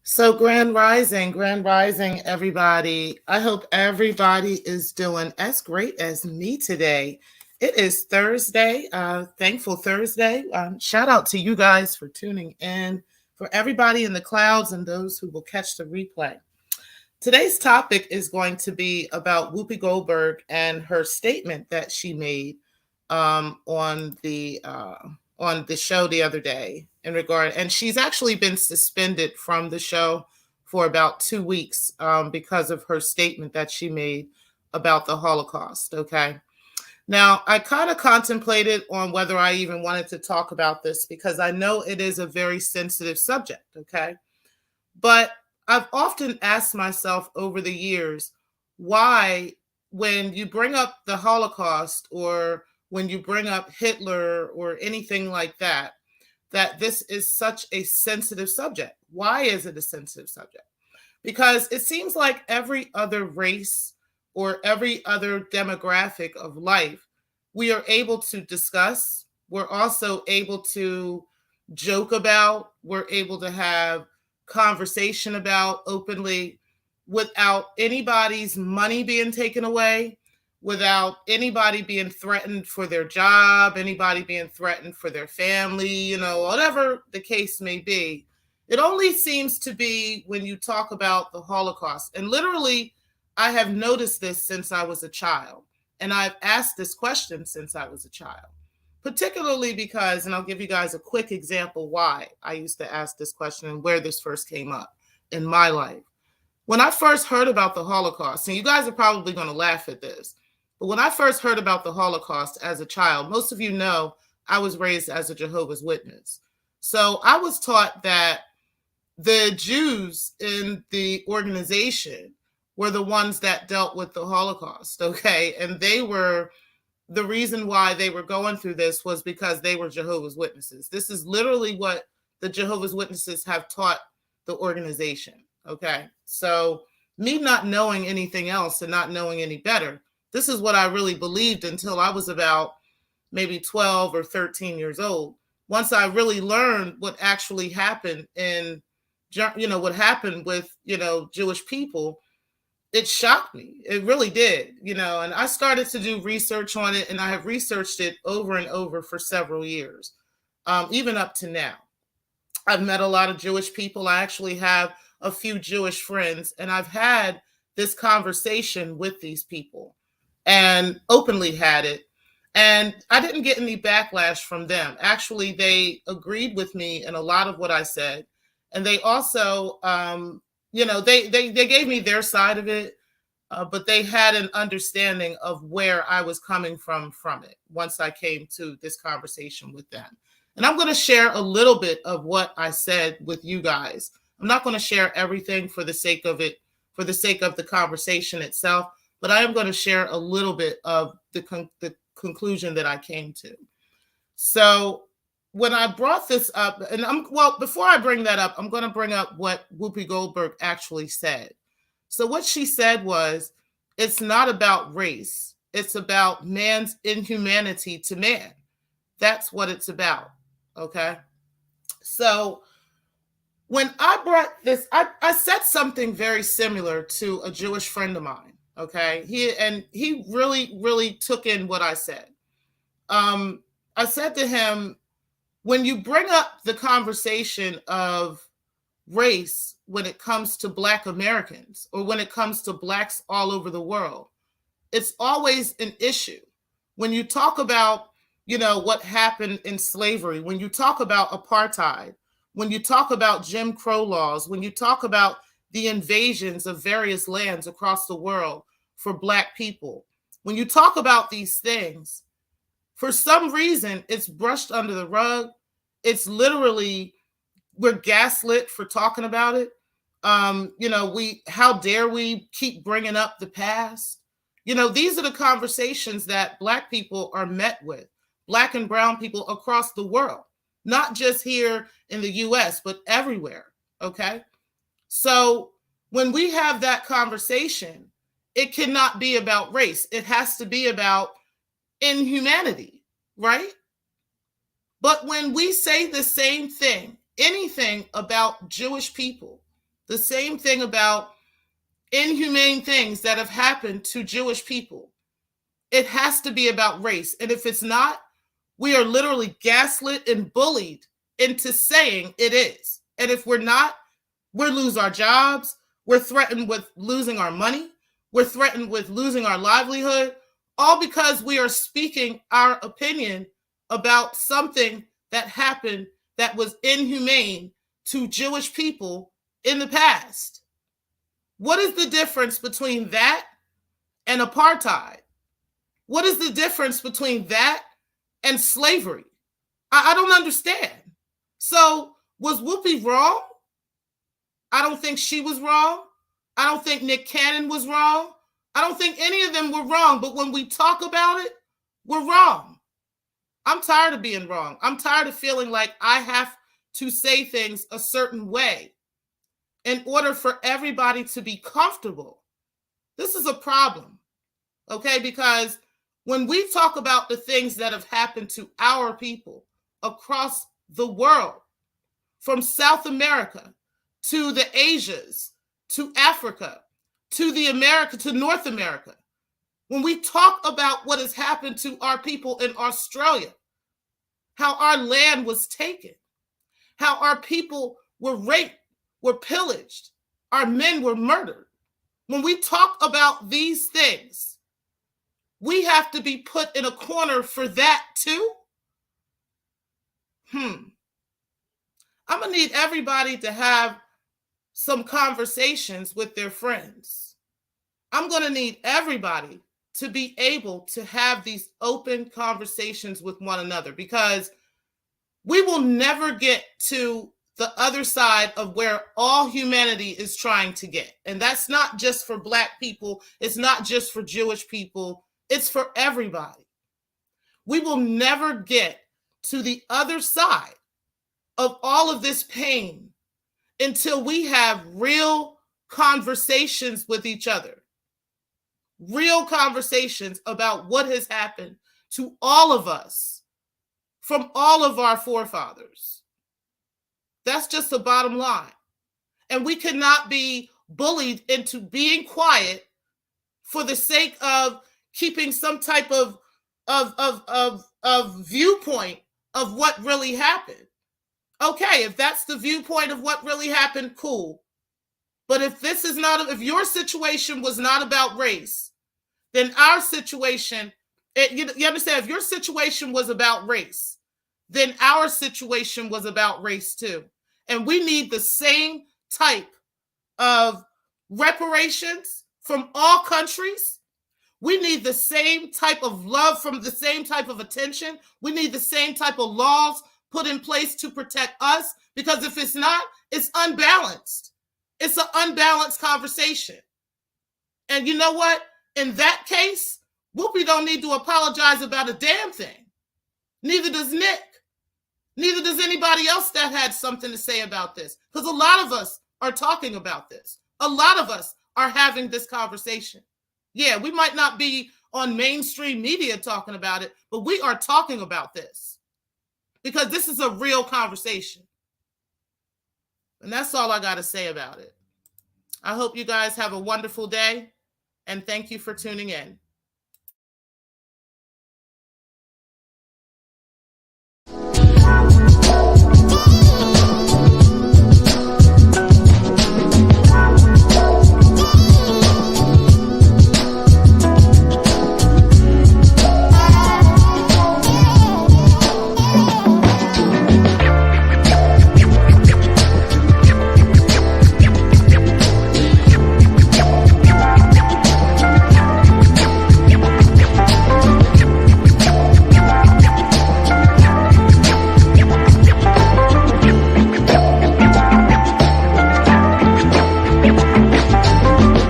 So, Grand Rising, everybody. I hope everybody is doing as great as me today. It is Thursday, Thankful Thursday. Shout out to you guys for tuning in, for everybody in the clouds and those who will catch the replay. Today's topic is going to be about Whoopi Goldberg and her statement that she made um, on the uh, on the show the other day in regard, and she's actually been suspended from the show for about 2 weeks because of her statement that she made about the Holocaust. Okay. Now, I kind of contemplated on whether I even wanted to talk about this because I know it is a very sensitive subject. Okay. But I've often asked myself over the years why, when you bring up the Holocaust or when you bring up Hitler or anything like that, that this is such a sensitive subject. Why is it a sensitive subject? Because it seems like every other race or every other demographic of life, we are able to discuss. We're also able to joke about, we're able to have conversation about openly without anybody's money being taken away, without anybody being threatened for their job, anybody being threatened for their family, whatever the case may be. It only seems to be when you talk about the Holocaust. And literally, I have noticed this since I was a child. And I've asked this question since I was a child, particularly because, and I'll give you guys a quick example why I used to ask this question and where this first came up in my life. When I first heard about the Holocaust, and you guys are probably going to laugh at this, but when I first heard about the Holocaust as a child, most of you know I was raised as a Jehovah's Witness. So I was taught that the Jews in the organization were the ones that dealt with the Holocaust, okay? And they were, the reason why they were going through this was because they were Jehovah's Witnesses. This is literally what the Jehovah's Witnesses have taught the organization, okay? So me not knowing anything else and not knowing any better, this is what I really believed until I was about maybe 12 or 13 years old. Once I really learned what actually happened in, what happened with, Jewish people, it shocked me. It really did, and I started to do research on it, and I have researched it over and over for several years, even up to now. I've met a lot of Jewish people. I actually have a few Jewish friends, and I've had this conversation with these people and openly had it. And I didn't get any backlash from them. Actually, they agreed with me in a lot of what I said. And they also, they gave me their side of it, but they had an understanding of where I was coming from it once I came to this conversation with them. And I'm going to share a little bit of what I said with you guys. I'm not going to share everything for the sake of it, for the sake of the conversation itself, but I am going to share a little bit of the conclusion that I came to. So when I brought this up, and before I bring that up, I'm going to bring up what Whoopi Goldberg actually said. So what she said was, it's not about race. It's about man's inhumanity to man. That's what it's about. Okay. So when I brought this, I said something very similar to a Jewish friend of mine. Okay. He really, really took in what I said. I said to him, when you bring up the conversation of race when it comes to Black Americans or when it comes to Blacks all over the world, it's always an issue. When you talk about, what happened in slavery, when you talk about apartheid, when you talk about Jim Crow laws, when you talk about the invasions of various lands across the world for Black people, when you talk about these things, for some reason, it's brushed under the rug. It's literally, we're gaslit for talking about it. How dare we keep bringing up the past? These are the conversations that Black people are met with, Black and brown people across the world, not just here in the US, but everywhere. Okay. So when we have that conversation, it cannot be about race. It has to be about inhumanity, right? But when we say the same thing, anything about Jewish people, The same thing about inhumane things that have happened to Jewish people. It has to be about race. And if it's not, we are literally gaslit and bullied into saying it is. And if we're not, we'll lose our jobs. We're threatened with losing our money. We're threatened with losing our livelihood, all because we are speaking our opinion about something that happened that was inhumane to Jewish people in the past. What is the difference between that and apartheid? What is the difference between that and slavery? I don't understand. So was Whoopi wrong? I don't think she was wrong. I don't think Nick Cannon was wrong. I don't think any of them were wrong. But when we talk about it, we're wrong. I'm tired of being wrong. I'm tired of feeling like I have to say things a certain way in order for everybody to be comfortable. This is a problem, okay? Because when we talk about the things that have happened to our people across the world, from South America to the Asias, to Africa, to the America, to North America, when we talk about what has happened to our people in Australia, how our land was taken, how our people were raped, were pillaged, our men were murdered. When we talk about these things, we have to be put in a corner for that too? I'm going to need everybody to have some conversations with their friends. I'm going to need everybody to be able to have these open conversations with one another, because we will never get to the other side of where all humanity is trying to get. And that's not just for Black people. It's not just for Jewish people. It's for everybody. We will never get to the other side of all of this pain until we have real conversations with each other. Real conversations about what has happened to all of us from all of our forefathers. That's just the bottom line. And we cannot be bullied into being quiet for the sake of keeping some type of viewpoint of what really happened. Okay, if that's the viewpoint of what really happened, cool. But if this is not, if your situation was not about race, then our situation, you understand, if your situation was about race, then our situation was about race too. And we need the same type of reparations from all countries. We need the same type of love from the same type of attention. We need the same type of laws put in place to protect us, because if it's not, it's unbalanced. It's an unbalanced conversation. And you know what? In that case, Whoopi don't need to apologize about a damn thing. Neither does Nick. Neither does anybody else that had something to say about this. Because a lot of us are talking about this. A lot of us are having this conversation. Yeah, we might not be on mainstream media talking about it, but we are talking about this. Because this is a real conversation. And that's all I got to say about it. I hope you guys have a wonderful day. And thank you for tuning in.